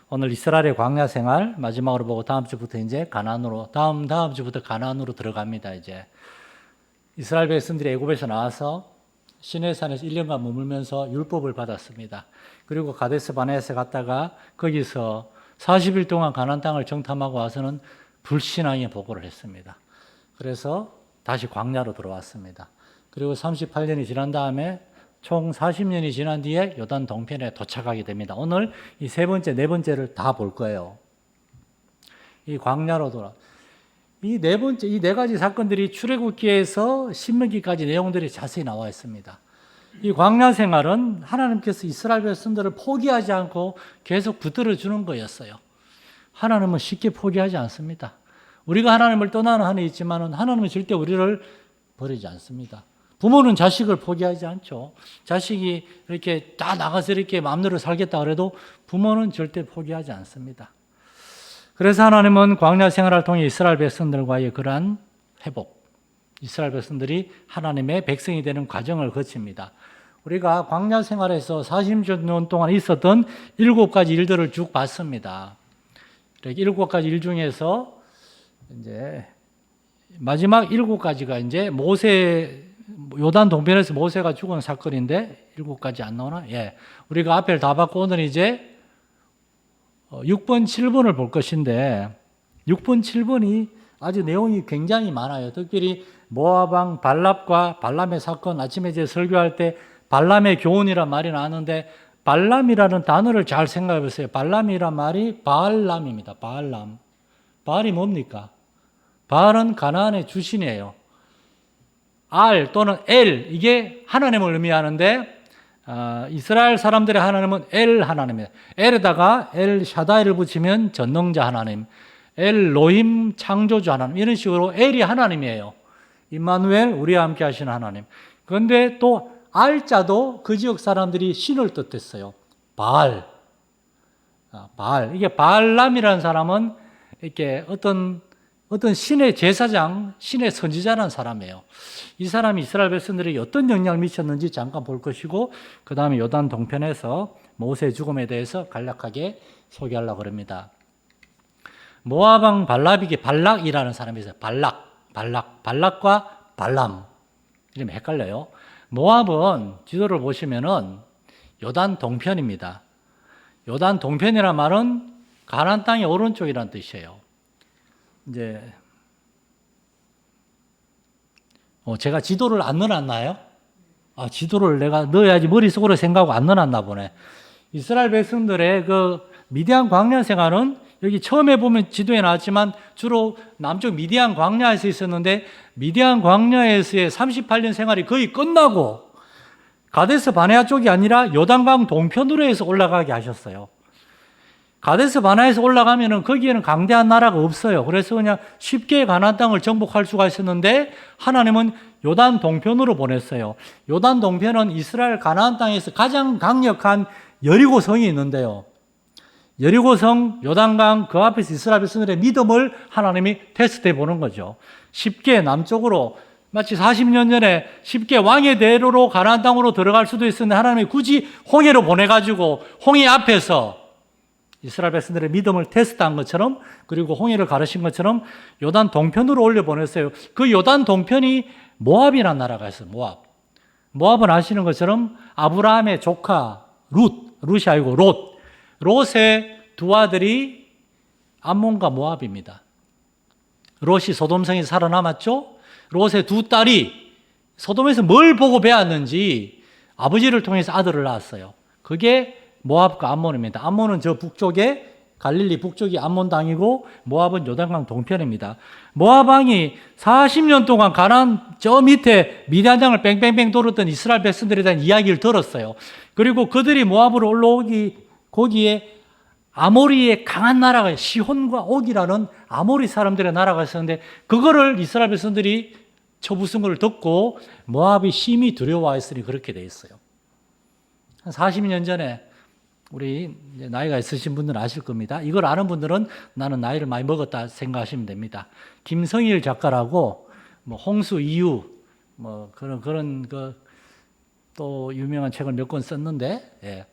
오늘 이스라엘의 광야 생활 마지막으로 보고 다음 주부터 이제 가나안으로 다음 주부터 가나안으로 들어갑니다. 이제 이스라엘 백성들이 애굽에서 나와서 시내산에서 1년간 머물면서 율법을 받았습니다. 그리고 가데스 바네아에 갔다가 거기서 40일 동안 가나안 땅을 정탐하고 와서는 불신앙의 보고를 했습니다. 그래서 다시 광야로 들어왔습니다. 그리고 38년이 지난 다음에 총 40년이 지난 뒤에 요단 동편에 도착하게 됩니다. 오늘 이 세 번째, 네 번째를 다 볼 거예요. 이 광야로 돌아. 이 네 번째, 이 네 가지 사건들이 출애굽기에서 신명기까지 내용들이 자세히 나와 있습니다. 이 광야 생활은 하나님께서 이스라엘 백성들을 포기하지 않고 계속 붙들어 주는 거였어요. 하나님은 쉽게 포기하지 않습니다. 우리가 하나님을 떠나는 한이 있지만 하나님은 절대 우리를 버리지 않습니다. 부모는 자식을 포기하지 않죠. 자식이 이렇게 다 나가서 이렇게 마음대로 살겠다 그래도 부모는 절대 포기하지 않습니다. 그래서 하나님은 광야 생활을 통해 이스라엘 백성들과의 그러한 회복, 이스라엘 백성들이 하나님의 백성이 되는 과정을 거칩니다. 우리가 광야 생활에서 40년 동안 있었던 7가지 일들을 쭉 봤습니다. 7가지 일 중에서 이제 마지막 7가지가 이제 요단 동편에서 모세가 죽은 사건인데 7가지 안 나오나? 예. 우리가 앞에를 다 봤고 오늘 이제 6번, 7번을 볼 것인데 6번, 7번이 아주 내용이 굉장히 많아요. 특별히 모압 왕 발람과 발람의 사건, 아침에 이제 설교할 때 발람의 교훈이란 말이 나왔는데 발람이라는 단어를 잘 생각해 보세요. 발람이란 말이 바알람입니다. 바알람. 바알이 뭡니까? 바알은 가나안의 주신이에요. 알 또는 엘 이게 하나님을 의미하는데 이스라엘 사람들의 하나님은 엘 하나님이에요. 엘에다가 엘 샤다이를 붙이면 전능자 하나님, 엘 로힘 창조주 하나님 이런 식으로 엘이 하나님이에요. 임마누엘 우리와 함께 하시는 하나님. 그런데 또 알자도 그 지역 사람들이 신을 뜻했어요. 바알. 바알. 이게 바알람이라는 사람은 이렇게 어떤 신의 제사장, 신의 선지자라는 사람이에요. 이 사람이 이스라엘 백성들에게 어떤 영향을 미쳤는지 잠깐 볼 것이고 그 다음에 요단 동편에서 모세의 죽음에 대해서 간략하게 소개하려고 합니다. 모압 왕 발락에게 발락이라는 사람이 있어요. 발락과 발람. 이름이 헷갈려요. 모압은 지도를 보시면은 요단 동편입니다. 요단 동편이란 말은 가나안 땅의 오른쪽이라는 뜻이에요. 이제 제가 지도를 안 넣어놨나요? 지도를 내가 넣어야지 머릿속으로 생각하고 안 넣어놨나 보네. 이스라엘 백성들의 그 미디안 광야 생활은 여기 처음에 보면 지도에 나왔지만 주로 남쪽 미디안 광야에서 있었는데 미디안 광야에서의 38년 생활이 거의 끝나고 가데스 바네아 쪽이 아니라 요단강 동편으로 해서 올라가게 하셨어요. 가데스 바네아에서 올라가면은 거기에는 강대한 나라가 없어요. 그래서 그냥 쉽게 가나안 땅을 정복할 수가 있었는데 하나님은 요단 동편으로 보냈어요. 요단 동편은 이스라엘 가나안 땅에서 가장 강력한 여리고성이 있는데요. 여리고성, 요단강 그 앞에서 이스라엘 백성들의 믿음을 하나님이 테스트해 보는 거죠. 쉽게 남쪽으로 마치 40년 전에 쉽게 왕의 대로로 가나안 땅으로 들어갈 수도 있었는데 하나님이 굳이 홍해로 보내가지고 홍해 앞에서 이스라엘 백성들의 믿음을 테스트한 것처럼 그리고 홍해를 가르친 것처럼 요단 동편으로 올려보냈어요. 그 요단 동편이 모압이라는 나라가 있어요. 모압은 아시는 것처럼 아브라함의 조카 룻이 아니고 롯의 두 아들이 암몬과 모압입니다. 롯이 소돔성에서 살아남았죠. 롯의 두 딸이 소돔에서 뭘 보고 배웠는지 아버지를 통해서 아들을 낳았어요. 그게 모압과 암몬입니다. 암몬은 저 북쪽에 갈릴리 북쪽이 암몬 땅이고 모압은 요단강 동편입니다. 모압 왕이 40년 동안 가나안 저 밑에 미디안 땅을 뺑뺑뺑 돌았던 이스라엘 백성들에 대한 이야기를 들었어요. 그리고 그들이 모압으로 올라오기 거기에 아모리의 강한 나라가 시혼과 옥이라는 아모리 사람들의 나라가 있었는데 그거를 이스라엘 백성들이 쳐부순 걸 듣고 모압이 심히 두려워했으니 그렇게 돼 있어요. 한 40년 전에 우리 나이가 있으신 분들은 아실 겁니다. 이걸 아는 분들은 나는 나이를 많이 먹었다 생각하시면 됩니다. 김성일 작가라고 홍수 이유 그런 또 유명한 책을 몇 권 썼는데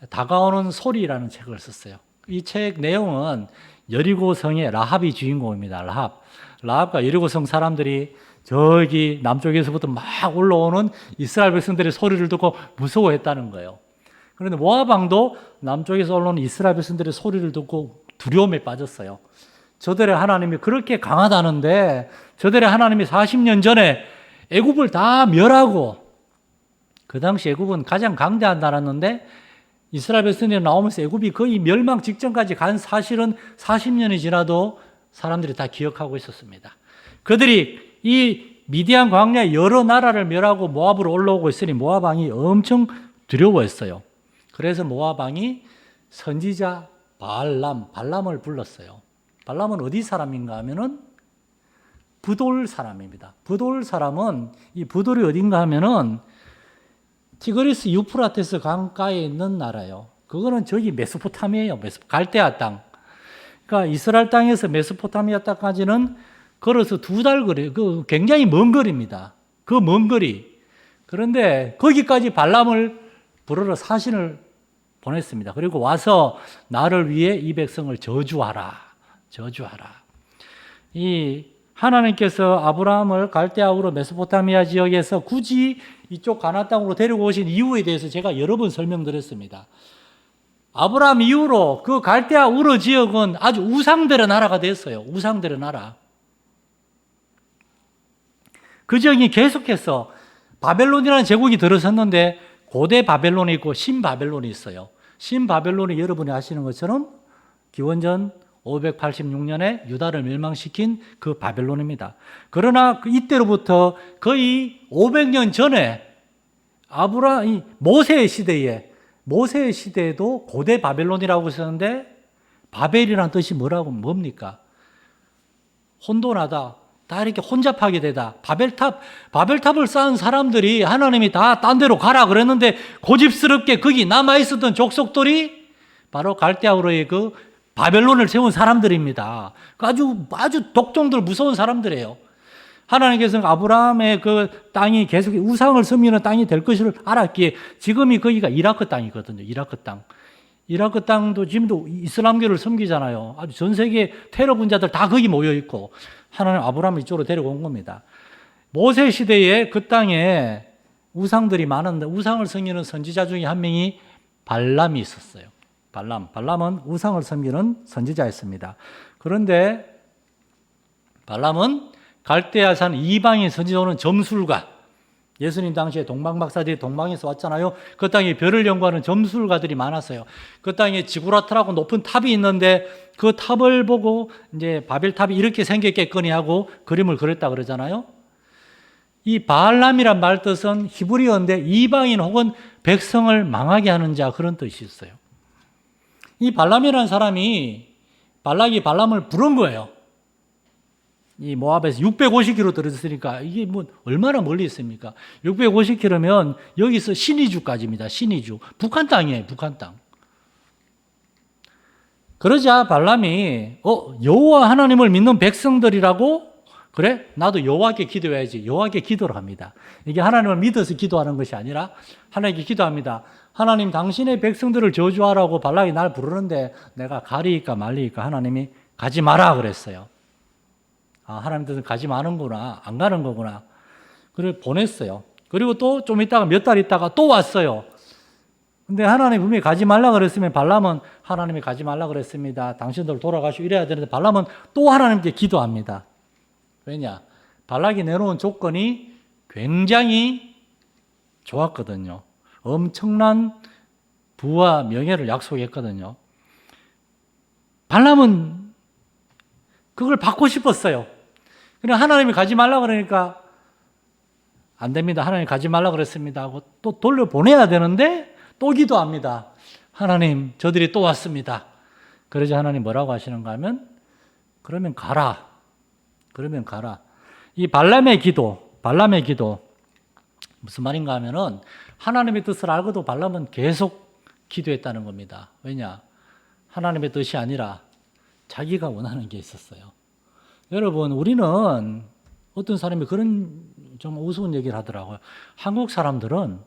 다가오는 소리라는 책을 썼어요. 이 책 내용은 여리고 성의 라합이 주인공입니다. 라합과 여리고 성 사람들이 저기 남쪽에서부터 막 올라오는 이스라엘 백성들의 소리를 듣고 무서워했다는 거예요. 그런데 모압 왕도 남쪽에서 올라오는 이스라엘 백성들의 소리를 듣고 두려움에 빠졌어요. 저들의 하나님이 그렇게 강하다는데 저들의 하나님이 40년 전에 애굽을 다 멸하고, 그 당시 애굽은 가장 강대한 나라였는데 이스라엘 백성들이 나오면서 애굽이 거의 멸망 직전까지 간 사실은 40년이 지나도 사람들이 다 기억하고 있었습니다. 그들이 이 미디안 광야에 여러 나라를 멸하고 모압으로 올라오고 있으니 모압 왕이 엄청 두려워했어요. 그래서 모압 왕이 선지자 발람을 불렀어요. 발람은 어디 사람인가 하면은 부돌 사람입니다. 부돌 사람은, 이 부돌이 어딘가 하면은 티그리스 유프라테스 강가에 있는 나라예요. 그거는 저기 메소포타미아예요. 갈대아 땅. 그러니까 이스라엘 땅에서 메소포타미아 땅까지는 걸어서 2달 거리, 그 굉장히 먼 거리입니다. 그 먼 거리. 그런데 거기까지 발람을 부르러 사신을 보냈습니다. 그리고 와서 나를 위해 이 백성을 저주하라. 이 하나님께서 아브라함을 갈대아우로 메소포타미아 지역에서 굳이 이쪽 가나안 땅으로 데리고 오신 이유에 대해서 제가 여러 번 설명드렸습니다. 아브라함 이후로 그 갈대아 우르 지역은 아주 우상들의 나라가 됐어요. 우상들의 나라. 그 지역이 계속해서 바벨론이라는 제국이 들어섰는데 고대 바벨론이 있고 신바벨론이 있어요. 신바벨론이 여러분이 아시는 것처럼 기원전 586년에 유다를 멸망시킨 그 바벨론입니다. 그러나 이때로부터 거의 500년 전에 모세의 시대에도 고대 바벨론이라고 있었는데, 바벨이라는 뜻이 뭡니까? 혼돈하다. 다 이렇게 혼잡하게 되다. 바벨탑을 쌓은 사람들이 하나님이 다 딴 데로 가라 그랬는데 고집스럽게 거기 남아있었던 족속들이 바로 갈대아우로의 그 바벨론을 세운 사람들입니다. 아주 독종들 무서운 사람들이에요. 하나님께서는 아브라함의 그 땅이 계속 우상을 섬기는 땅이 될 것을 알았기에 지금이 거기가 이라크 땅이거든요. 이라크 땅도 지금도 이슬람교를 섬기잖아요. 아주 전 세계 테러 분자들 다 거기 모여 있고 하나님 아브라함을 이쪽으로 데려온 겁니다. 모세 시대에 그 땅에 우상들이 많은데 우상을 섬기는 선지자 중에 한 명이 발람이 있었어요. 발람은 우상을 섬기는 선지자였습니다. 그런데 발람은 갈대아산 이방인 선지자는 점술가, 예수님 당시에 동방박사들이 동방에서 왔잖아요. 그 땅에 별을 연구하는 점술가들이 많았어요. 그 땅에 지구라트라고 높은 탑이 있는데 그 탑을 보고 이제 바벨탑이 이렇게 생겼겠거니 하고 그림을 그렸다 그러잖아요. 이 발람이란 말 뜻은 히브리어인데 이방인 혹은 백성을 망하게 하는 자, 그런 뜻이 있어요. 이 발람이라는 사람이 발락이 발람을 부른 거예요. 이 모압에서 650km 들었으니까 이게 뭐 얼마나 멀리 있습니까? 650km면 여기서 신의주까지입니다. 신의주. 북한 땅이에요. 북한 땅. 그러자 발람이 여호와 하나님을 믿는 백성들이라고, 그래? 나도 여호와께 기도해야지. 여호와께 기도를 합니다. 이게 하나님을 믿어서 기도하는 것이 아니라 하나님께 기도합니다. 하나님, 당신의 백성들을 저주하라고 발락이 날 부르는데 내가 가리까 말리까 하나님이 가지 마라 그랬어요. 하나님 뜻은 가지 마는구나. 안 가는 거구나. 그래 보냈어요. 그리고 또 좀 있다가 몇 달 있다가 또 왔어요. 근데 하나님 분명히 가지 말라 그랬으면 발람은 하나님이 가지 말라 그랬습니다. 당신들 돌아가시고 이래야 되는데 발람은 또 하나님께 기도합니다. 왜냐? 발락이 내놓은 조건이 굉장히 좋았거든요. 엄청난 부와 명예를 약속했거든요. 발람은 그걸 받고 싶었어요. 그냥 하나님이 가지 말라 그러니까 안 됩니다. 하나님 가지 말라 그랬습니다 하고 또 돌려보내야 되는데 또 기도합니다. 하나님, 저들이 또 왔습니다. 그러자 하나님 뭐라고 하시는가 하면 그러면 가라. 이 발람의 기도 무슨 말인가 하면은 하나님의 뜻을 알고도 발람은 계속 기도했다는 겁니다. 왜냐? 하나님의 뜻이 아니라 자기가 원하는 게 있었어요. 여러분, 우리는 어떤 사람이 그런 좀 우스운 얘기를 하더라고요. 한국 사람들은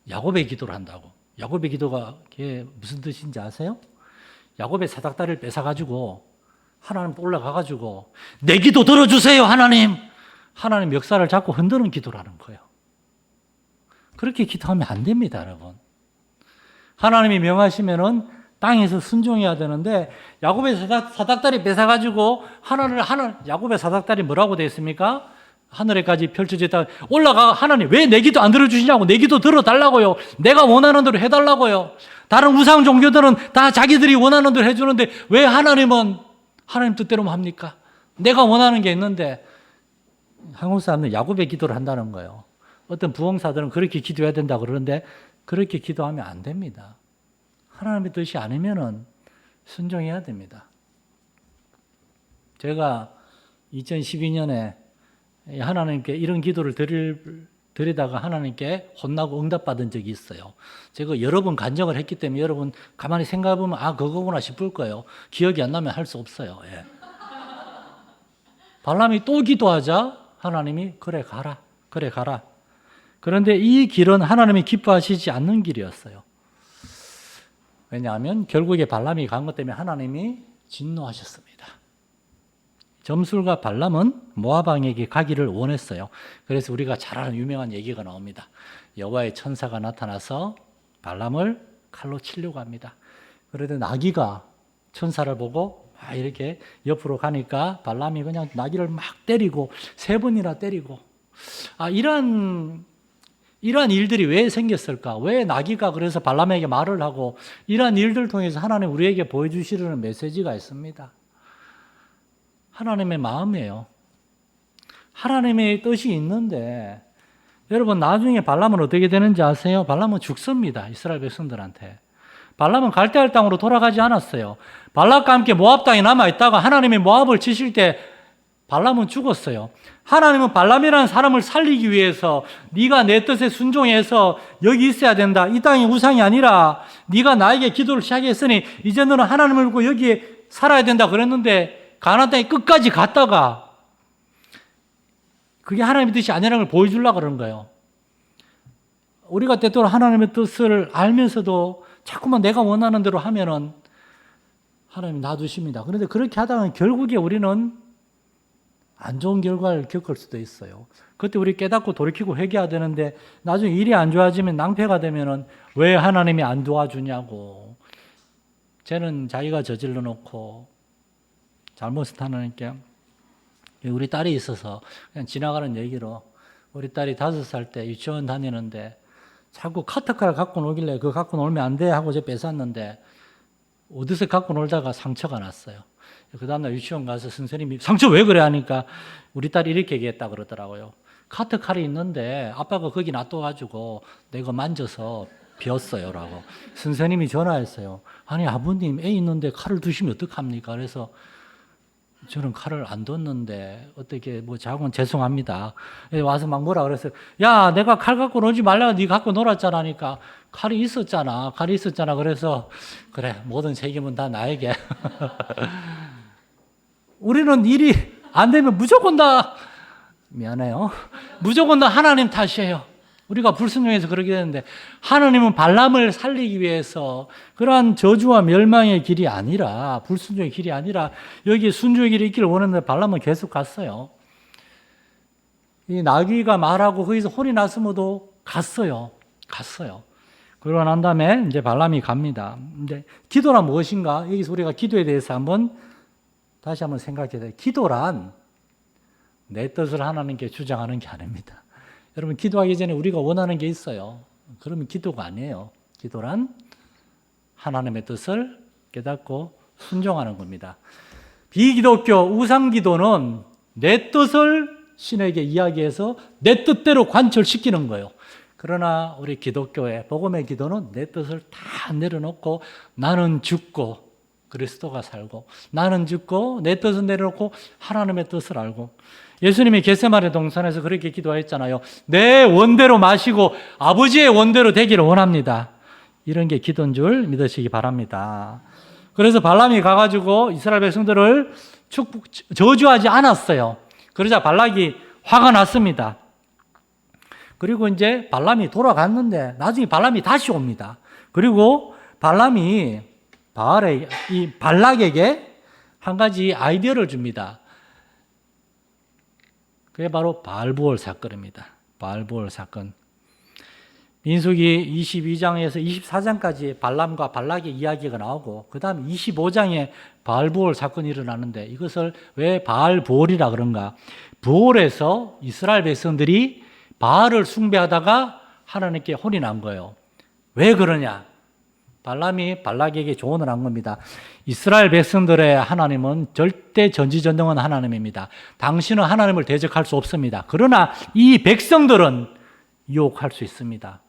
야곱의 기도를 한다고. 야곱의 기도가 그게 무슨 뜻인지 아세요? 야곱의 사닥다리를 뺏어가지고 하나님 올라가가지고 내 기도 들어주세요 하나님. 하나님 멱살을 잡고 흔드는 기도라는 거예요. 그렇게 기도하면 안 됩니다, 여러분. 하나님이 명하시면은 땅에서 순종해야 되는데 야곱의 사닥다리 뺏어가지고 야곱의 사닥다리 뭐라고 되어 있습니까? 하늘에까지 펼쳐져 있다. 올라가 하나님 왜 내 기도 안 들어주시냐고. 내 기도 들어달라고요. 내가 원하는 대로 해달라고요. 다른 우상 종교들은 다 자기들이 원하는 대로 해주는데 왜 하나님은 하나님 뜻대로만 합니까? 내가 원하는 게 있는데. 한국 사람들은 야곱의 기도를 한다는 거예요. 어떤 부흥사들은 그렇게 기도해야 된다 그러는데 그렇게 기도하면 안 됩니다. 하나님의 뜻이 아니면은 순종해야 됩니다. 제가 2012년에 하나님께 이런 기도를 드리다가 하나님께 혼나고 응답받은 적이 있어요. 제가 여러 번 간증을 했기 때문에 여러분 가만히 생각해보면 그거구나 싶을 거예요. 기억이 안 나면 할 수 없어요. 예. 발람이 또 기도하자 하나님이 그래 가라. 그런데 이 길은 하나님이 기뻐하시지 않는 길이었어요. 왜냐하면 결국에 발람이 간 것 때문에 하나님이 진노하셨습니다. 점술가 발람은 모압 왕에게 가기를 원했어요. 그래서 우리가 잘 아는 유명한 얘기가 나옵니다. 여호와의 천사가 나타나서 발람을 칼로 치려고 합니다. 그런데 나귀가 천사를 보고 막 이렇게 옆으로 가니까 발람이 그냥 나귀를 막 때리고 3번이나 때리고 이러한 일들이 왜 생겼을까? 왜 나귀가 그래서 발람에게 말을 하고 이러한 일들을 통해서 하나님 우리에게 보여주시려는 메시지가 있습니다. 하나님의 마음이에요. 하나님의 뜻이 있는데 여러분 나중에 발람은 어떻게 되는지 아세요? 발람은 죽습니다. 이스라엘 백성들한테. 발람은 갈대알 땅으로 돌아가지 않았어요. 발락과 함께 모압 땅에 남아있다가 하나님이 모압을 치실 때 발람은 죽었어요. 하나님은 발람이라는 사람을 살리기 위해서 네가 내 뜻에 순종해서 여기 있어야 된다. 이 땅이 우상이 아니라 네가 나에게 기도를 시작했으니 이제 너는 하나님을 믿고 여기에 살아야 된다 그랬는데 가나안 땅에 끝까지 갔다가 그게 하나님의 뜻이 아니라는 걸 보여주려고 그러는 거예요. 우리가 때때로 하나님의 뜻을 알면서도 자꾸만 내가 원하는 대로 하면은 하나님이 놔두십니다. 그런데 그렇게 하다가 결국에 우리는 안 좋은 결과를 겪을 수도 있어요. 그때 우리 깨닫고 돌이키고 회개해야 되는데 나중에 일이 안 좋아지면 낭패가 되면은 왜 하나님이 안 도와주냐고. 쟤는 자기가 저질러 놓고 잘못을 하나님께. 우리 딸이 있어서 그냥 지나가는 얘기로 우리 딸이 5살 때 유치원 다니는데 자꾸 카트칼 갖고 놀길래 그거 갖고 놀면 안 돼 하고 저 뺏었는데 어디서 갖고 놀다가 상처가 났어요. 그 다음날 유치원 가서 선생님이 상처 왜 그래 하니까 우리 딸이 이렇게 얘기했다 그러더라고요. 카트칼이 있는데 아빠가 거기 놔둬가지고 내가 만져서 비었어요 라고. 선생님이 전화했어요. 아니 아버님 애 있는데 칼을 두시면 어떡합니까? 그래서 저는 칼을 안 뒀는데 어떻게 자고는 죄송합니다. 와서 막 뭐라 그랬어요. 야 내가 칼 갖고 놀지 말라고 네가 갖고 놀았잖아 하니까 칼이 있었잖아. 그래서 그래 모든 책임은 다 나에게. 우리는 일이 안 되면 무조건 다 미안해요. 무조건 다 하나님 탓이에요. 우리가 불순종해서 그러게 되는데 하나님은 발람을 살리기 위해서 그러한 저주와 멸망의 길이 아니라 불순종의 길이 아니라 여기 순종의 길이 있기를 원했는데 발람은 계속 갔어요. 이 나귀가 말하고 거기서 혼이 났음에도 갔어요. 그러고 난 다음에 이제 발람이 갑니다. 이제 기도란 무엇인가? 여기서 우리가 기도에 대해서 다시 한번 생각해야 돼요. 기도란 내 뜻을 하나님께 주장하는 게 아닙니다. 여러분 기도하기 전에 우리가 원하는 게 있어요. 그러면 기도가 아니에요. 기도란 하나님의 뜻을 깨닫고 순종하는 겁니다. 비기독교 우상기도는 내 뜻을 신에게 이야기해서 내 뜻대로 관철시키는 거예요. 그러나 우리 기독교의 복음의 기도는 내 뜻을 다 내려놓고 나는 죽고 그리스도가 살고 나는 죽고 내 뜻은 내려놓고 하나님의 뜻을 알고 예수님이 겟세마네 동산에서 그렇게 기도했잖아요. 내 원대로 마시고 아버지의 원대로 되기를 원합니다. 이런 게 기도인 줄 믿으시기 바랍니다. 그래서 발람이 가가지고 이스라엘 백성들을 저주하지 않았어요. 그러자 발락이 화가 났습니다. 그리고 이제 발람이 돌아갔는데 나중에 발람이 다시 옵니다. 그리고 발람이 이 발락에게 한 가지 아이디어를 줍니다. 그게 바로 바알부올 사건입니다. 바알부올 사건. 민수기 22장에서 24장까지 발람과 발락의 이야기가 나오고 그 다음 25장에 바알부올 사건이 일어나는데 이것을 왜 바알부올이라 그런가? 부올에서 이스라엘 백성들이 바알을 숭배하다가 하나님께 혼이 난 거예요. 왜 그러냐? 발람이 발락에게 조언을 한 겁니다. 이스라엘 백성들의 하나님은 절대 전지전능한 하나님입니다. 당신은 하나님을 대적할 수 없습니다. 그러나 이 백성들은 유혹할 수 있습니다.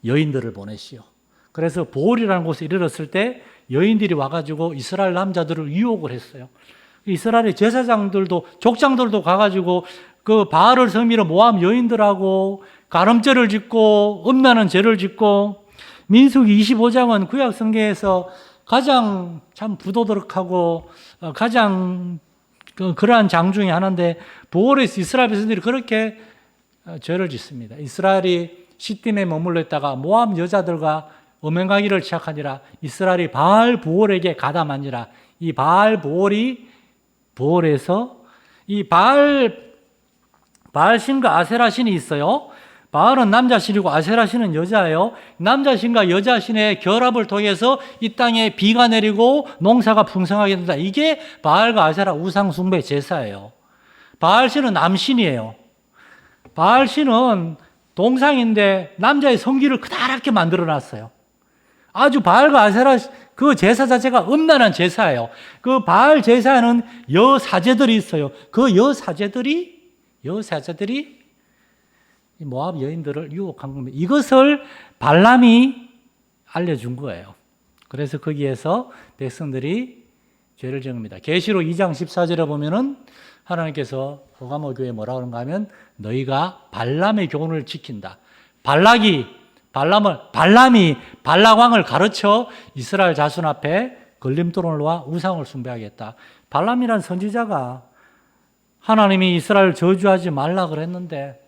여인들을 보내시오. 그래서 보올이라는 곳에 이르렀을 때 여인들이 와가지고 이스라엘 남자들을 유혹을 했어요. 이스라엘의 제사장들도 족장들도 가가지고 그 바알을 섬기러 모함 여인들하고 가늠죄를 짓고 음란한 죄를 짓고 민수기 25장은 구약 성경에서 가장 참 부도덕하고 가장 그러한 장 중에 하나인데 보올에서 이스라엘 백성들이 그렇게 죄를 짓습니다. 이스라엘이 시딤에 머물러 있다가 모압 여자들과 음행하기를 시작하니라 이스라엘이 바알 보올에게 가담하니라. 이 바알 보올이 보올에서 이 바알 신과 아세라 신이 있어요. 바알은 남자 신이고 아세라 신은 여자예요. 남자 신과 여자 신의 결합을 통해서 이 땅에 비가 내리고 농사가 풍성하게 된다. 이게 바알과 아세라 우상 숭배 제사예요. 바알 신은 남신이에요. 바알 신은 동상인데 남자의 성기를 그다랗게 만들어 놨어요. 아주 바알과 아세라 그 제사 자체가 음란한 제사예요. 그 바알 제사에는 여사제들이 있어요. 그 여사제들이 모압 여인들을 유혹한 겁니다. 이것을 발람이 알려준 거예요. 그래서 거기에서 백성들이 죄를 정합니다. 계시록 2장 14절에 보면은 하나님께서 호가모 교회에 뭐라고 하는가 하면 너희가 발람의 교훈을 지킨다. 발람이 발락왕을 가르쳐 이스라엘 자손 앞에 걸림돌을 놓아 우상을 숭배하겠다. 발람이란 선지자가 하나님이 이스라엘을 저주하지 말라 그랬는데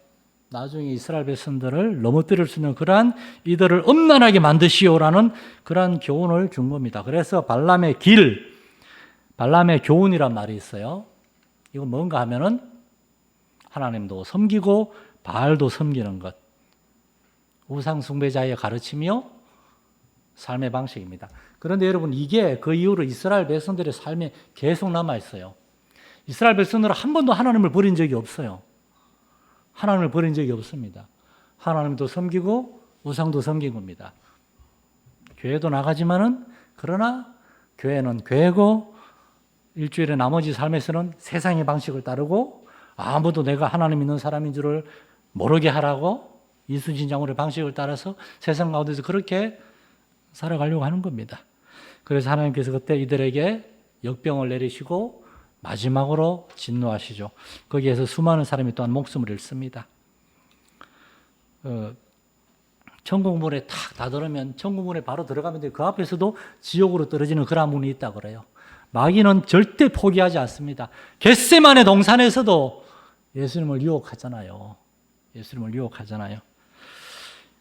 나중에 이스라엘 백성들을 넘어뜨릴 수 있는 그러한 이들을 음란하게 만드시오라는 그러한 교훈을 준 겁니다. 그래서 발람의 교훈이란 말이 있어요. 이건 뭔가 하면은 하나님도 섬기고 바알도 섬기는 것. 우상 숭배자의 가르치며 삶의 방식입니다. 그런데 여러분 이게 그 이후로 이스라엘 백성들의 삶에 계속 남아 있어요. 이스라엘 백성들은 한 번도 하나님을 버린 적이 없어요. 하나님을 버린 적이 없습니다. 하나님도 섬기고 우상도 섬긴 겁니다. 교회도 나가지만은 그러나 교회는 교회고 일주일의 나머지 삶에서는 세상의 방식을 따르고 아무도 내가 하나님 믿는 사람인 줄을 모르게 하라고 이순신장군의 방식을 따라서 세상 가운데서 그렇게 살아가려고 하는 겁니다. 그래서 하나님께서 그때 이들에게 역병을 내리시고 마지막으로 진노하시죠. 거기에서 수많은 사람이 또한 목숨을 잃습니다. 천국문에 탁 닫으면 천국문에 바로 들어가면 돼. 그 앞에서도 지옥으로 떨어지는 그런 문이 있다 그래요. 마귀는 절대 포기하지 않습니다. 겟세마네 동산에서도 예수님을 유혹하잖아요.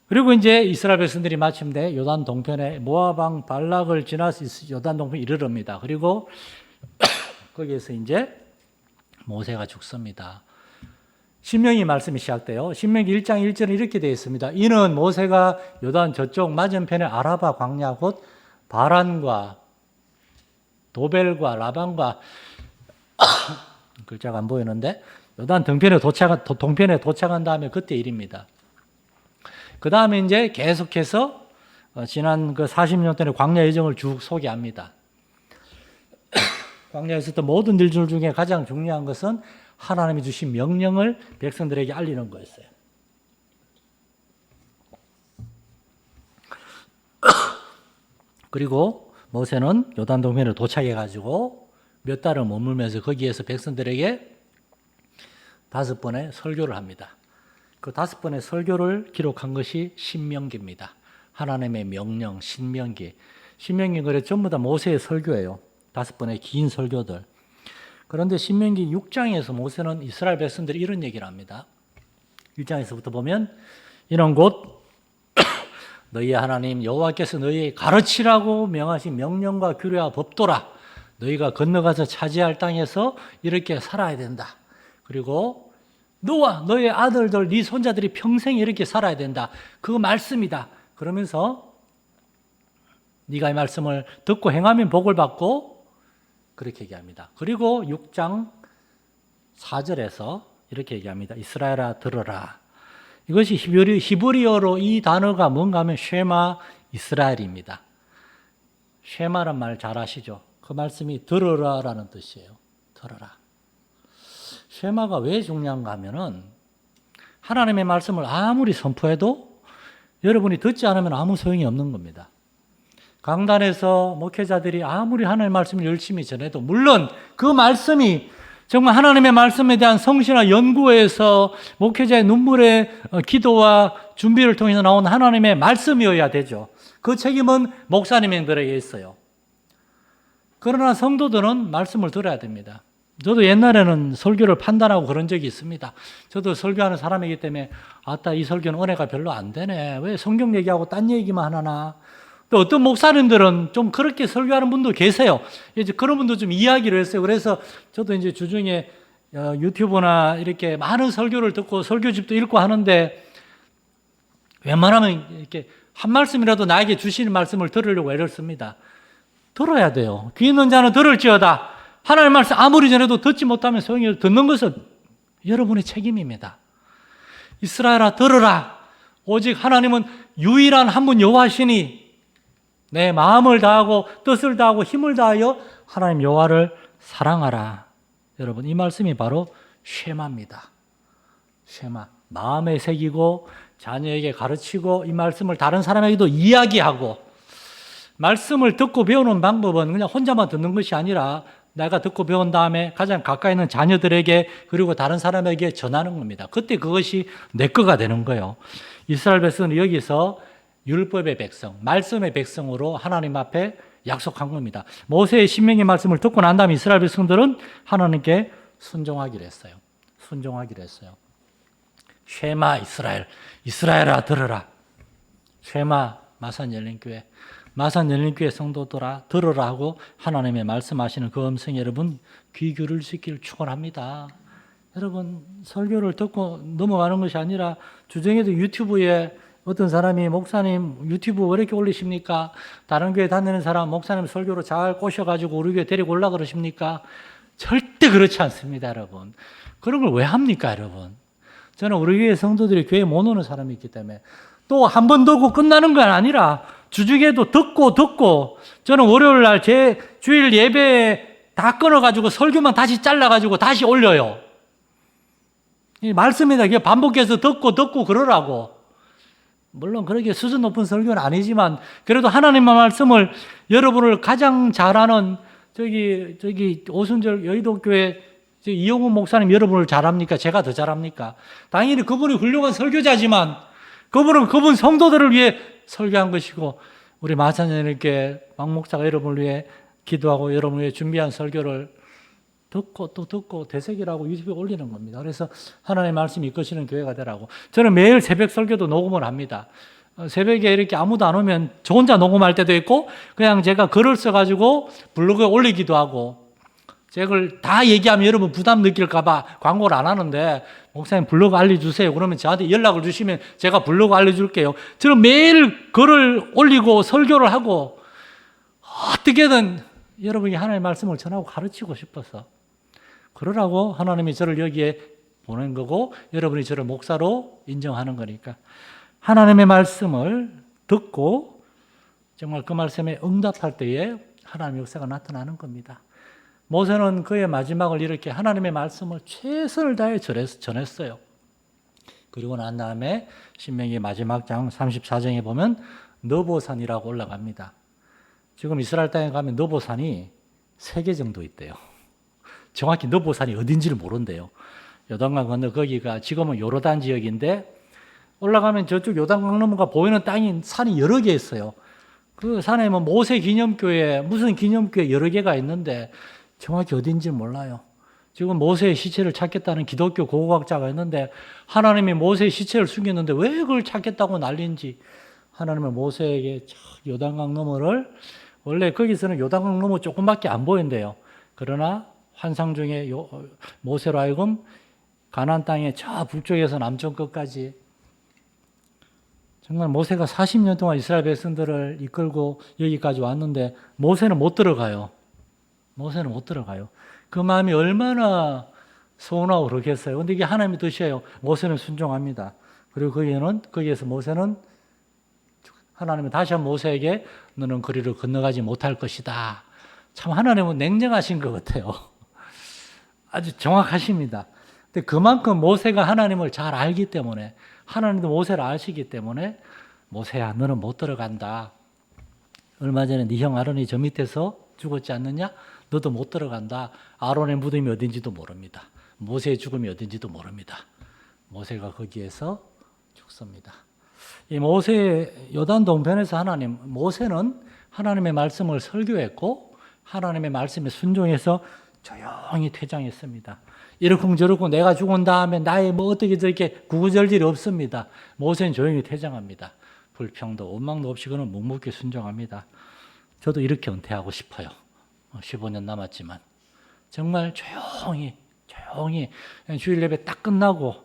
그리고 이제 이스라엘 백성들이 마침내 요단 동편에 모압 왕 발락을 지나서 요단 동편에 이르릅니다. 그리고 거기에서 이제 모세가 죽습니다. 신명기 말씀이 시작돼요. 신명기 1장 1절은 이렇게 되어 있습니다. 이는 모세가 요단 저쪽 맞은편의 아라바 광야 곧 바란과 도벨과 라반과 글자가 안 보이는데 요단 동편에 도착한 다음에 그때 일입니다. 그 다음에 이제 계속해서 지난 그 40년 동안의 광야 여정을 쭉 소개합니다. 광야에서 또 모든 일들 중에 가장 중요한 것은 하나님이 주신 명령을 백성들에게 알리는 거였어요. 그리고 모세는 요단 동편에 도착해 가지고 몇 달을 머물면서 거기에서 백성들에게 5번의 설교를 합니다. 그 5번의 설교를 기록한 것이 신명기입니다. 하나님의 명령, 신명기. 신명기 그래 전부 다 모세의 설교예요. 5번의 긴 설교들. 그런데 신명기 6장에서 모세는 이스라엘 백성들이 이런 얘기를 합니다. 1장에서부터 보면 이는 곧 너희 하나님 여호와께서 너희에게 가르치라고 명하신 명령과 규례와 법도라. 너희가 건너가서 차지할 땅에서 이렇게 살아야 된다. 그리고 너와 너의 아들들, 네 손자들이 평생 이렇게 살아야 된다. 그 말씀이다. 그러면서 네가 이 말씀을 듣고 행하면 복을 받고 그렇게 얘기합니다. 그리고 6장 4절에서 이렇게 얘기합니다. 이스라엘아 들어라. 이것이 히브리어로 이 단어가 뭔가 하면 쉐마 이스라엘입니다. 쉐마란 말 잘 아시죠? 그 말씀이 들어라라는 뜻이에요. 들어라. 쉐마가 왜 중요한가 하면은 하나님의 말씀을 아무리 선포해도 여러분이 듣지 않으면 아무 소용이 없는 겁니다. 강단에서 목회자들이 아무리 하나님의 말씀을 열심히 전해도 물론 그 말씀이 정말 하나님의 말씀에 대한 성실한 연구에서 목회자의 눈물의 기도와 준비를 통해서 나온 하나님의 말씀이어야 되죠. 그 책임은 목사님들에게 있어요. 그러나 성도들은 말씀을 들어야 됩니다. 저도 옛날에는 설교를 판단하고 그런 적이 있습니다. 저도 설교하는 사람이기 때문에 아따 이 설교는 은혜가 별로 안 되네. 왜 성경 얘기하고 딴 얘기만 하나. 또 어떤 목사님들은 좀 그렇게 설교하는 분도 계세요. 이제 그런 분도 좀 이야기를 했어요. 그래서 저도 이제 주중에 유튜브나 이렇게 많은 설교를 듣고 설교집도 읽고 하는데 웬만하면 이렇게 한 말씀이라도 나에게 주시는 말씀을 들으려고 애를 씁니다. 들어야 돼요. 귀 있는 자는 들을지어다. 하나님의 말씀 아무리 전해도 듣지 못하면 소용이 없어요. 듣는 것은 여러분의 책임입니다. 이스라엘아 들으라. 오직 하나님은 유일한 한 분 여호와시니 내 마음을 다하고 뜻을 다하고 힘을 다하여 하나님 여호와를 사랑하라. 여러분 이 말씀이 바로 쉐마입니다. 쉐마. 마음에 새기고 자녀에게 가르치고 이 말씀을 다른 사람에게도 이야기하고 말씀을 듣고 배우는 방법은 그냥 혼자만 듣는 것이 아니라 내가 듣고 배운 다음에 가장 가까이 있는 자녀들에게 그리고 다른 사람에게 전하는 겁니다. 그때 그것이 내 거가 되는 거예요. 이스라엘 백성은 여기서 율법의 백성, 말씀의 백성으로 하나님 앞에 약속한 겁니다. 모세의 신명의 말씀을 듣고 난 다음에 이스라엘 백성들은 하나님께 순종하기로 했어요. 순종하기로 했어요. 쉐마 이스라엘, 이스라엘아 들으라. 쉐마 마산 열린교회, 마산 열린교회 성도들아 들으라 하고 하나님의 말씀하시는 그 음성 여러분 귀 기울일 수 있기를 축원합니다. 여러분 설교를 듣고 넘어가는 것이 아니라 주중에도 유튜브에 어떤 사람이 목사님 유튜브 왜 이렇게 올리십니까? 다른 교회 다니는 사람 목사님 설교로 잘 꼬셔가지고 우리 교회 데리고 올라 그러십니까? 절대 그렇지 않습니다, 여러분. 그런 걸 왜 합니까, 여러분? 저는 우리 교회 성도들이 교회 못 오는 사람이 있기 때문에 또 한 번 듣고 끝나는 건 아니라 주중에도 듣고 저는 월요일 날 제 주일 예배 다 끊어가지고 설교만 다시 잘라가지고 다시 올려요. 이 말씀이다. 이게 반복해서 듣고 그러라고. 물론 그렇게 수준 높은 설교는 아니지만 그래도 하나님의 말씀을 여러분을 가장 잘하는 저기 오순절 여의도교회 이용훈 목사님 여러분을 잘합니까? 제가 더 잘합니까? 당연히 그분이 훌륭한 설교자지만 그분은 그분 성도들을 위해 설교한 것이고 우리 마찬가지께 막 목사가 여러분을 위해 기도하고 여러분을 위해 준비한 설교를 듣고 또 듣고 되새기라고 유튜브에 올리는 겁니다. 그래서 하나님의 말씀이 이끄시는 교회가 되라고. 저는 매일 새벽 설교도 녹음을 합니다. 새벽에 이렇게 아무도 안 오면 저 혼자 녹음할 때도 있고 그냥 제가 글을 써가지고 블로그에 올리기도 하고 제가 다 얘기하면 여러분 부담 느낄까 봐 광고를 안 하는데 목사님 블로그 알려주세요. 그러면 저한테 연락을 주시면 제가 블로그 알려줄게요. 저는 매일 글을 올리고 설교를 하고 어떻게든 여러분이 하나님의 말씀을 전하고 가르치고 싶어서 그러라고 하나님이 저를 여기에 보낸 거고 여러분이 저를 목사로 인정하는 거니까 하나님의 말씀을 듣고 정말 그 말씀에 응답할 때에 하나님의 역사가 나타나는 겁니다. 모세는 그의 마지막을 이렇게 하나님의 말씀을 최선을 다해 전했어요. 그리고 난 다음에 신명기 마지막 장 34장에 보면 느보산이라고 올라갑니다. 지금 이스라엘 땅에 가면 느보산이 3개 정도 있대요. 정확히 느보산이 어딘지를 모른대요. 요단강 건너 거기가 지금은 요르단 지역인데 올라가면 저쪽 요단강 넘어가 보이는 땅이 산이 여러 개 있어요. 그 산에 뭐 모세 기념교회 무슨 기념교회 여러 개가 있는데 정확히 어딘지 몰라요. 지금 모세의 시체를 찾겠다는 기독교 고고학자가 있는데 하나님이 모세의 시체를 숨겼는데 왜 그걸 찾겠다고 난리인지 하나님은 모세에게 요단강 너머를, 원래 거기서는 요단강 너머 조금밖에 안 보인대요. 그러나 환상 중에 모세로 하여금 가나안 땅의 저 북쪽에서 남쪽 끝까지, 정말 모세가 40년 동안 이스라엘 백성들을 이끌고 여기까지 왔는데 모세는 못 들어가요. 모세는 못 들어가요. 그 마음이 얼마나 서운하고 그러겠어요. 근데 이게 하나님의 뜻이에요. 모세는 순종합니다. 그리고 거기에서 모세는, 하나님은 다시 한번 모세에게 너는 거리를 건너가지 못할 것이다. 참 하나님은 냉정하신 것 같아요. 아주 정확하십니다. 근데 그만큼 모세가 하나님을 잘 알기 때문에, 하나님도 모세를 아시기 때문에 모세야 너는 못 들어간다. 얼마 전에 네 형 아론이 저 밑에서 죽었지 않느냐? 너도 못 들어간다. 아론의 무덤이 어딘지도 모릅니다. 모세의 죽음이 어딘지도 모릅니다. 모세가 거기에서 죽습니다. 이 모세 요단 동편에서 모세는 하나님의 말씀을 설교했고 하나님의 말씀에 순종해서 조용히 퇴장했습니다. 이러쿵저러쿵 내가 죽은 다음에 나의 뭐 어떻게 저렇게 구구절절이 없습니다. 모세는 조용히 퇴장합니다. 불평도 원망도 없이 그는 묵묵히 순종합니다. 저도 이렇게 은퇴하고 싶어요. 15년 남았지만 정말 조용히 주일 예배 딱 끝나고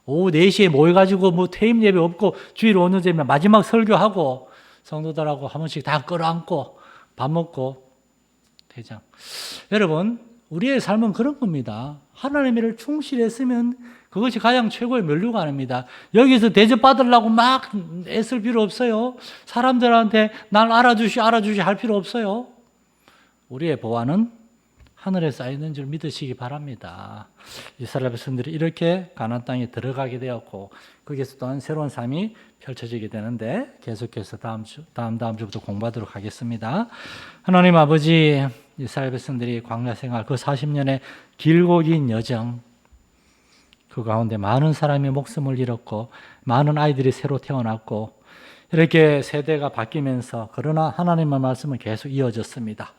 오후 4시에 모여가지고 뭐 퇴임 예배 없고 주일 오는 예배 마지막 설교하고 성도들하고 한 번씩 다 끌어안고 밥 먹고 퇴장. 여러분, 우리의 삶은 그런 겁니다. 하나님의 일을 충실했으면 그것이 가장 최고의 면류관입니다. 여기서 대접받으려고 막 애쓸 필요 없어요. 사람들한테 날 알아주시 할 필요 없어요. 우리의 보안은 하늘에 쌓이는 줄 믿으시기 바랍니다. 이스라엘 백성들이 이렇게 가나안 땅에 들어가게 되었고 거기에서 또한 새로운 삶이 펼쳐지게 되는데 계속해서 다음 주부터 공부하도록 하겠습니다. 하나님 아버지, 이스라엘 백성들이 광야 생활 그 40년의 길고 긴 여정, 그 가운데 많은 사람이 목숨을 잃었고 많은 아이들이 새로 태어났고 이렇게 세대가 바뀌면서 그러나 하나님의 말씀은 계속 이어졌습니다.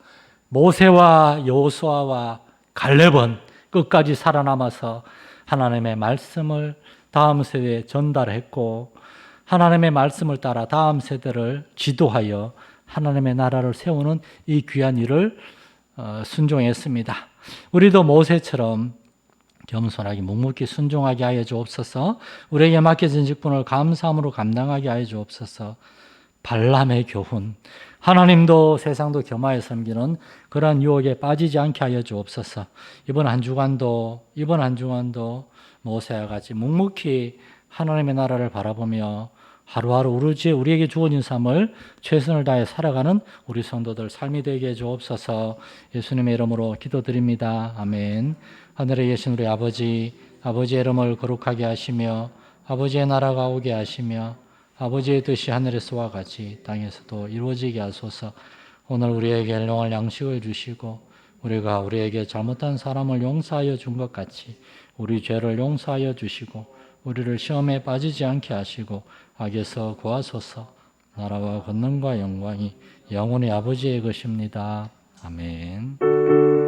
모세와 여호수아와 갈렙은 끝까지 살아남아서 하나님의 말씀을 다음 세대에 전달했고 하나님의 말씀을 따라 다음 세대를 지도하여 하나님의 나라를 세우는 이 귀한 일을 순종했습니다. 우리도 모세처럼 겸손하게 묵묵히 순종하게 하여 주옵소서. 우리에게 맡겨진 직분을 감사함으로 감당하게 하여 주옵소서. 발람의 교훈, 하나님도 세상도 겸하여 섬기는 그러한 유혹에 빠지지 않게 하여 주옵소서. 이번 한 주간도 모세와 같이 묵묵히 하나님의 나라를 바라보며 하루하루 우리에게 주어진 삶을 최선을 다해 살아가는 우리 성도들 삶이 되게 해 주옵소서. 예수님의 이름으로 기도드립니다. 아멘. 하늘에 계신 우리 아버지의 이름을 거룩하게 하시며 아버지의 나라가 오게 하시며 아버지의 뜻이 하늘에서와 같이 땅에서도 이루어지게 하소서. 오늘 우리에게 일용할 양식을 주시고 우리가 우리에게 잘못한 사람을 용서하여 준 것 같이 우리 죄를 용서하여 주시고 우리를 시험에 빠지지 않게 하시고 악에서 구하소서. 나라와 권능과 영광이 영원히 아버지의 것입니다. 아멘.